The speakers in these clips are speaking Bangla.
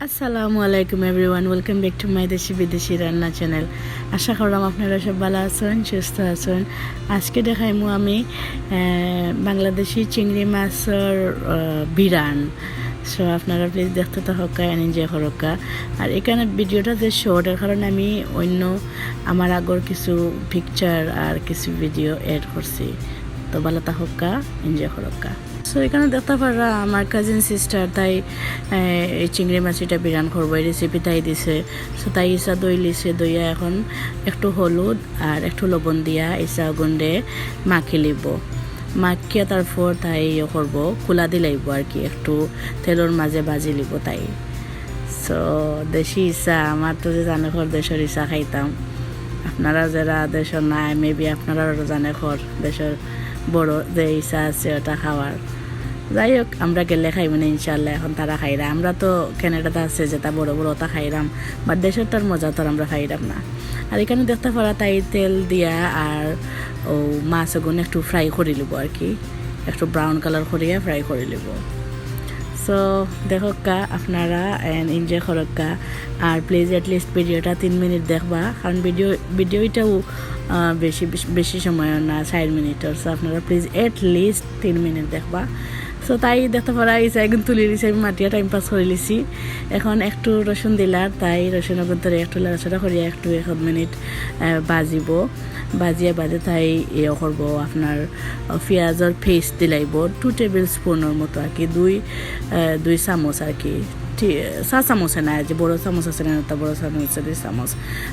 আসসালামু আলাইকুম everyone, welcome back to my দেশি বিদেশি রান্না চ্যানেল। আশা করলাম আপনারা সব ভালো আছেন, সুস্থ আছেন। আজকে দেখাইমু আমি বাংলাদেশি চিংড়ি মাছের বিরান। সো আপনারা প্লিজ দেখতে থাকা এনজয় করকা। আর এখানে ভিডিওটা যে শর্টের কারণে আমি অন্য আমার আগর কিছু পিকচার আর কিছু ভিডিও এড করছি, তো ভালো থাকা, এনজয় করকা। সো এখানে দেখতে পারা আমার কাজিন সিস্টার তাই এই চিংড়ি মাছটা বিরান করবো, এই রেসিপি তাই দিছে। সো তাই ইসা দই লিছে, দইয়া এখন একটু হলুদ আর একটু লবণ দিয়া ইসা গুন্ডে মাখি লিব। মাখিয়া তারপর তাই ইয়ে করবো, খোলা দিলাইব আর কি, একটু তেলের মাঝে ভাজি লিব তাই। সো দেশি ইসা আমার তো যে জানে ঘর দেশের ইসা খাইতাম, আপনারা যারা দেশের নাই মেবি আপনারা জানে ঘর দেশের বড় যে ইচ্ছা আছে ওটা খাওয়ার। যাই হোক, আমরা গেলে খাইব না ইনশাল্লাহ। এখন তারা খাইরা, আমরা তো ক্যানাডাতে আছে যেটা বড় বড় ওটা খাইরাম, বাট দেশের তার মজা তো আমরা খাইরাম না। আর এখানে দেখতে পারা তাই তেল দিয়া আর ও মাছ ওগুলো একটু ফ্রাই করে লিব আর কি, একটু ব্রাউন কালার করিয়া ফ্রাই করে লিব। সো দেখকা আপনারা এনজয় করকা। আর প্লিজ অ্যাটলিস্ট ভিডিওটা 3 মিনিট দেখবা, কারণ ভিডিওটাও বেশি সময় না, 4 মিনিটের। সো আপনারা প্লিজ অ্যাটলিস্ট 3 মিনিট দেখবা। সো তাই দেখতে পারা ইসা একদম তুলে দিয়েছি, আমি মাটিয়া টাইম পাস করে লিছি। এখন একটু রসুন দিলার, তাই রসুনের ভিতরে একটু লাড়াচাড়া করিয়া একটু 1 মিনিট বাজিব। বাজিয়ে বাজে তাই ইয়ে করবো, আপনার পেঁয়াজের পেস্ট দিলাইব 2 টেবিল স্পুনের মতো আর কি, দুই চামচ আর কি, 4 চামচ না, যে বড়ো চামচ আছে না, তা বড়ো চামচ 2 চামচ।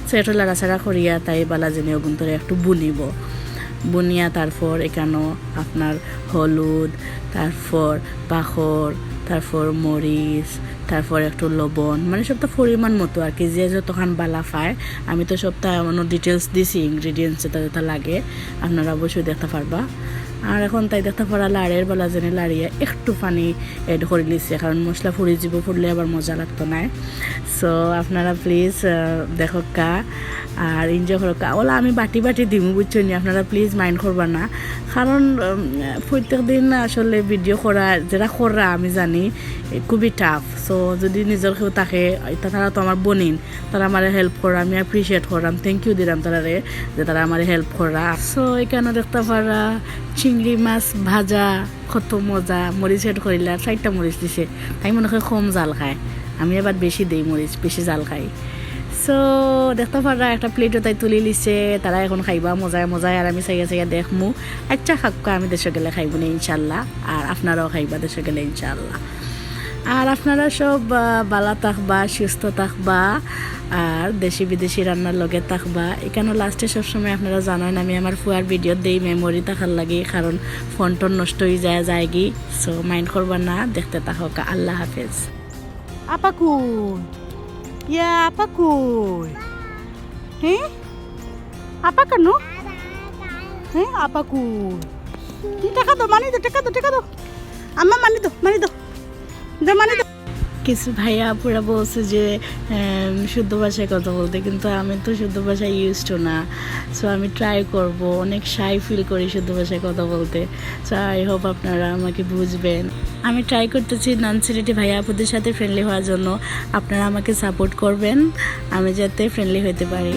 সো একটু লাড়াচাড়া করিয়া তাই বালা জেনে ওগুন ধরে একটু বুনিব। বুনিয়া তারপর এখানেও আপনার হলুদ, তারপর পাখর, তারপর মরিচ, তারপর একটু লবণ, মানে সবটা পরিমাণ মতো আর কি, যে যতক্ষণ বালা পায়। আমি তো সবটা অন্য ডিটেলস দিছি, ইনগ্রিডিয়েন্টস যেটা যেটা লাগে আপনারা অবশ্যই দেখতে পারবা। আর এখন তাই দেখতে পারা লাড়ের বেলা জেনে লাড়িয়ে একটু পানি এড করে লিছে, কারণ মশলা ফুড়ি যাব, ফুটলে আবার মজা লাগতো না। সো আপনারা প্লিজ দেখকা আর এনজয় করকা। ওলা আমি বাটি বাটি দিব, বুঝছো নি, আপনারা প্লিজ মাইন্ড করবা না, কারণ প্রত্যেক দিন আসলে ভিডিও করা যেটা করা আমি জানি খুবই টাফ। সো যদি নিজের কেউ থাকে, তারা তো আমার বোনিন, তারা আমার হেল্প করা, আমি অ্যাপ্রিসিয়েট করলাম, থ্যাংক ইউ দিলাম তারারে যে তারা আমার হেল্প করা। সো এখানে দেখতে পারা চিংড়ি মাছ ভাজা কত মজা, মরিচ এড করিলা, 4টা মরিচ দিছে, তাই মনে হয় কম জাল খায়, আমি আবার বেশি দিই মরিচ, বেশি জাল খাই। সো দেখতে পারা একটা প্লেটও তাই তুলি লিছে, তারা এখন খাইবা মজায় মজায়, আর আমি চাইয়া দেখমু। আচ্ছা খাক্কা, আমি দেশে গেলে খাইব না ইনশাল্লাহ, আর আপনারাও খাইবা দেশে গেলে ইনশাল্লাহ। আর আপনারা সব ভালো থাকবা, সুস্থ থাকবা, আর দেশি বিদেশি রান্নার লগে থাকবা। এখানে লাস্টে সবসময় আপনারা জানেন আমি আমার ফুয়ার ভিডিও দেই মেমোরি থাকার লাগে, কারণ ফোন টোন নষ্ট হয়ে যায় কি। সো মাইন্ড করবা না, দেখতে থাকা। আল্লাহ হাফেজ। আপা কই? ইয়া আপা কই? হ্যাঁ আপা কেন? হ্যাঁ আপা কই? টাকা দাও, মানি দাও, টাকা দাও, আম্মা মানি দাও, মানি দাও, মানি দাও। কিছু ভাইয়া আপুরা বলছে যে শুদ্ধ ভাষায় কথা বলতে, কিন্তু আমি তো শুদ্ধ ভাষায় ইউজ টু না। সো আমি ট্রাই করব, অনেক শাই ফিল করি শুদ্ধ ভাষায় কথা বলতে। সো আই হোপ আপনারা আমাকে বুঝবেন। আমি ট্রাই করতেছি নন সিলেটি ভাইয়া আপুদের সাথে ফ্রেন্ডলি হওয়ার জন্য। আপনারা আমাকে সাপোর্ট করবেন, আমি যাতে ফ্রেন্ডলি হতে পারি।